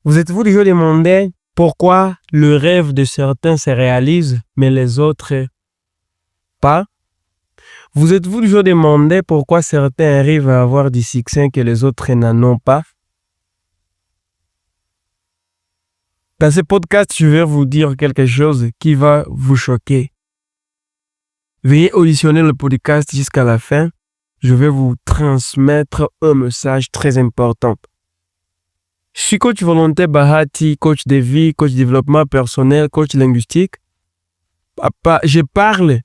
Vous êtes-vous déjà demandé pourquoi le rêve de certains se réalise, mais les autres pas? Vous êtes-vous déjà demandé pourquoi certains arrivent à avoir du succès que les autres n'en ont pas? Dans ce podcast, je vais vous dire quelque chose qui va vous choquer. Veuillez auditionner le podcast jusqu'à la fin. Je vais vous transmettre un message très important. Je suis coach volontaire Bahati, coach de vie, coach de développement personnel, coach linguistique. Je parle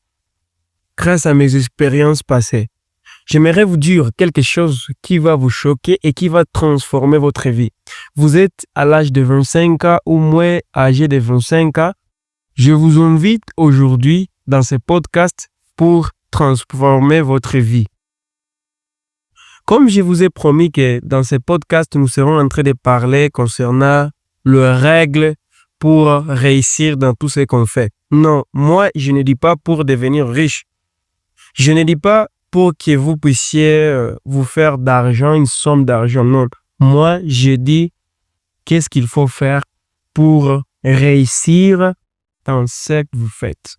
grâce à mes expériences passées. J'aimerais vous dire quelque chose qui va vous choquer et qui va transformer votre vie. Vous êtes à l'âge de 25 ans ou moins âgé de 25 ans. Je vous invite aujourd'hui dans ce podcast pour transformer votre vie. Comme je vous ai promis que dans ce podcast, nous serons en train de parler concernant les règles pour réussir dans tout ce qu'on fait. Non, moi, je ne dis pas pour devenir riche. Je ne dis pas pour que vous puissiez vous faire d'argent, une somme d'argent. Non, moi, je dis qu'est-ce qu'il faut faire pour réussir dans ce que vous faites.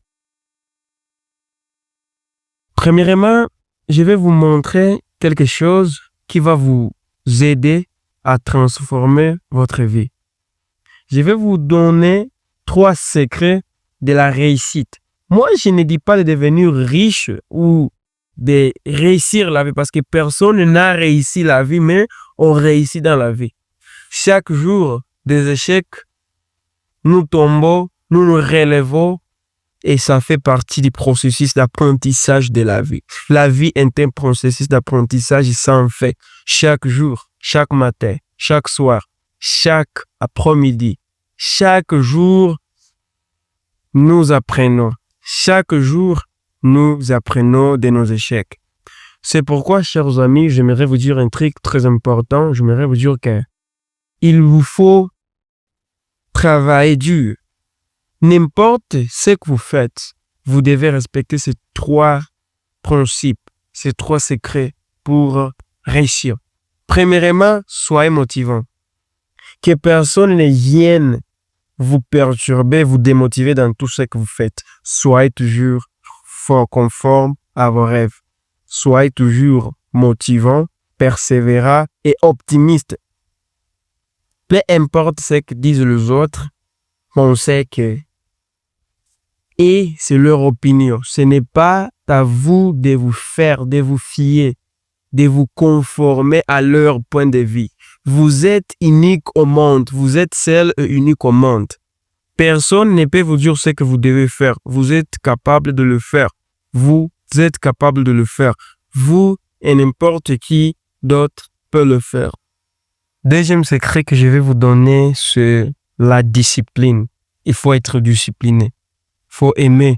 Premièrement, je vais vous montrer quelque chose qui va vous aider à transformer votre vie. Je vais vous donner 3 secrets de la réussite. Moi, je ne dis pas de devenir riche ou de réussir la vie parce que personne n'a réussi la vie, mais on réussit dans la vie. Chaque jour, des échecs, nous tombons, nous nous relevons et ça fait partie du processus d'apprentissage de la vie. La vie est un processus d'apprentissage et ça en fait chaque jour, chaque matin, chaque soir, chaque après-midi. Chaque jour, nous apprenons. Chaque jour, nous apprenons de nos échecs. C'est pourquoi, chers amis, j'aimerais vous dire un truc très important. J'aimerais vous dire que il vous faut travailler dur. N'importe ce que vous faites, vous devez respecter ces 3 principes, ces 3 secrets pour réussir. Premièrement, soyez motivant. Que personne ne vienne vous perturber, vous démotiver dans tout ce que vous faites. Soyez toujours fort conforme à vos rêves. Soyez toujours motivant, persévérant et optimiste. Peu importe ce que disent les autres, on sait que et c'est leur opinion. Ce n'est pas à vous de vous fier, de vous conformer à leur point de vue. Vous êtes unique au monde. Vous êtes seul et unique au monde. Personne ne peut vous dire ce que vous devez faire. Vous êtes capable de le faire. Vous êtes capable de le faire. Vous et n'importe qui d'autre peut le faire. Deuxième secret que je vais vous donner, c'est la discipline. Il faut être discipliné. Il faut aimer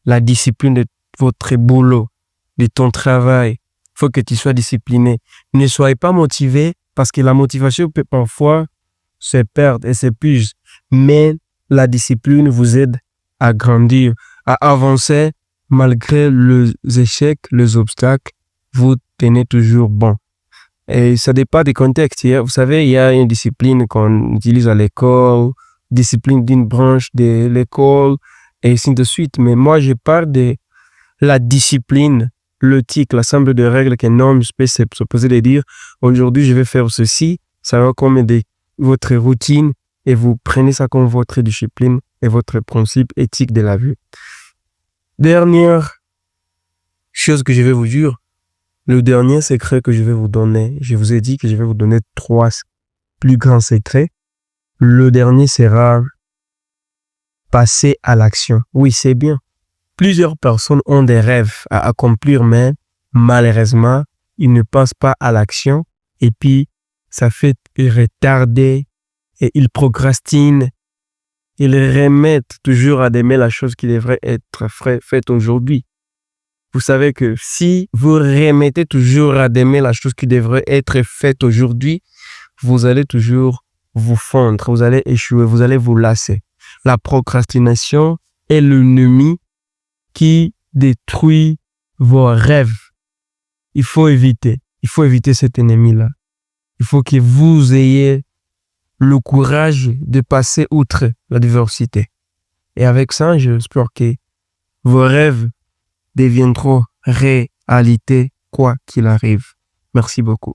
la discipline de votre boulot, de ton travail. Il faut que tu sois discipliné. Ne soyez pas motivé parce que la motivation peut parfois se perdre et s'épuise. Mais la discipline vous aide à grandir, à avancer malgré les échecs, les obstacles. Vous tenez toujours bon. Et ça dépend des contextes. Vous savez, il y a une discipline qu'on utilise à l'école, discipline d'une branche de l'école, et ainsi de suite. Mais moi, je parle de la discipline, l'éthique, l'ensemble de règles qu'un homme peut se poser de dire, aujourd'hui, je vais faire ceci, ça va comme votre routine, et vous prenez ça comme votre discipline et votre principe éthique de la vie. Dernière chose que je vais vous dire, le dernier secret que je vais vous donner, je vous ai dit que je vais vous donner 3 plus grands secrets. Le dernier sera passer à l'action. Oui, c'est bien. Plusieurs personnes ont des rêves à accomplir, mais malheureusement, ils ne passent pas à l'action et puis ça fait retarder et ils procrastinent. Ils remettent toujours à demain la chose qui devrait être faite aujourd'hui. Vous savez que si vous remettez toujours à demain la chose qui devrait être faite aujourd'hui, vous allez toujours vous fondre, vous allez échouer, vous allez vous lasser. La procrastination est l'ennemi qui détruit vos rêves. Il faut éviter cet ennemi-là. Il faut que vous ayez le courage de passer outre l'adversité. Et avec ça, j'espère que vos rêves deviendront réalité quoi qu'il arrive. Merci beaucoup.